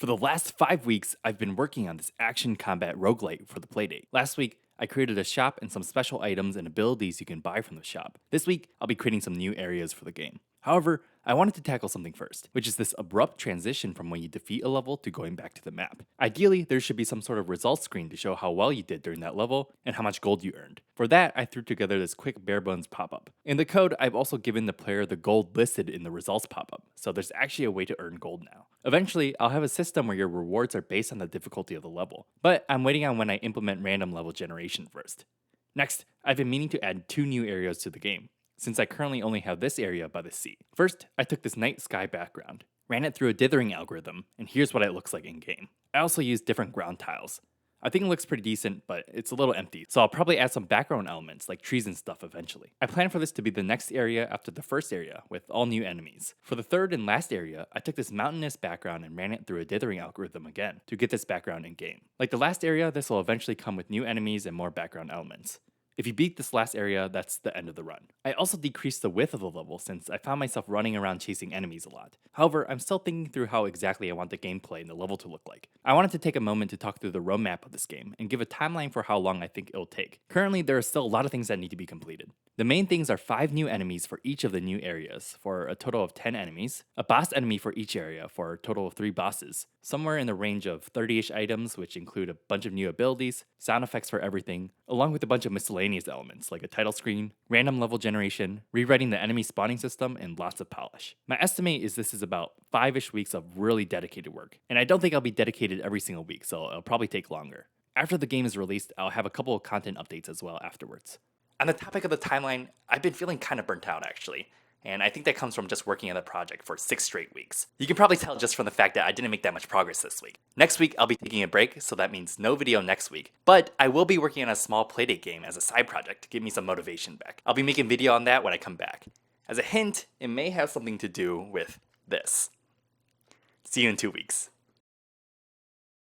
For the last 5 weeks, I've been working on this action combat roguelite for the Playdate. Last week, I created a shop and some special items and abilities you can buy from the shop. This week, I'll be creating some new areas for the game. However, I wanted to tackle something first, which is this abrupt transition from when you defeat a level to going back to the map. Ideally, there should be some sort of results screen to show how well you did during that level and how much gold you earned. For that, I threw together this quick bare bones pop-up. In the code, I've also given the player the gold listed in the results pop-up, so there's actually a way to earn gold now. Eventually, I'll have a system where your rewards are based on the difficulty of the level, but I'm waiting on when I implement random level generation first. Next, I've been meaning to add 2 new areas to the game, since I currently only have this area by the sea. First, I took this night sky background, ran it through a dithering algorithm, and here's what it looks like in game. I also used different ground tiles. I think it looks pretty decent, but it's a little empty, so I'll probably add some background elements like trees and stuff eventually. I plan for this to be the next area after the first area, with all new enemies. For the third and last area, I took this mountainous background and ran it through a dithering algorithm again to get this background in game. Like the last area, this will eventually come with new enemies and more background elements. If you beat this last area, that's the end of the run. I also decreased the width of the level since I found myself running around chasing enemies a lot. However, I'm still thinking through how exactly I want the gameplay and the level to look like. I wanted to take a moment to talk through the roadmap of this game and give a timeline for how long I think it'll take. Currently, there are still a lot of things that need to be completed. The main things are 5 new enemies for each of the new areas, for a total of 10 enemies, a boss enemy for each area for a total of 3 bosses, somewhere in the range of 30-ish items which include a bunch of new abilities, sound effects for everything, along with a bunch of miscellaneous elements like a title screen, random level generation, rewriting the enemy spawning system, and lots of polish. My estimate is this is about 5-ish weeks of really dedicated work, and I don't think I'll be dedicated every single week, so it'll probably take longer. After the game is released, I'll have a couple of content updates as well afterwards. On the topic of the timeline, I've been feeling kind of burnt out actually, and I think that comes from just working on the project for 6 straight weeks. You can probably tell just from the fact that I didn't make that much progress this week. Next week, I'll be taking a break, so that means no video next week, but I will be working on a small Playdate game as a side project to give me some motivation back. I'll be making video on that when I come back. As a hint, it may have something to do with this. See you in 2 weeks.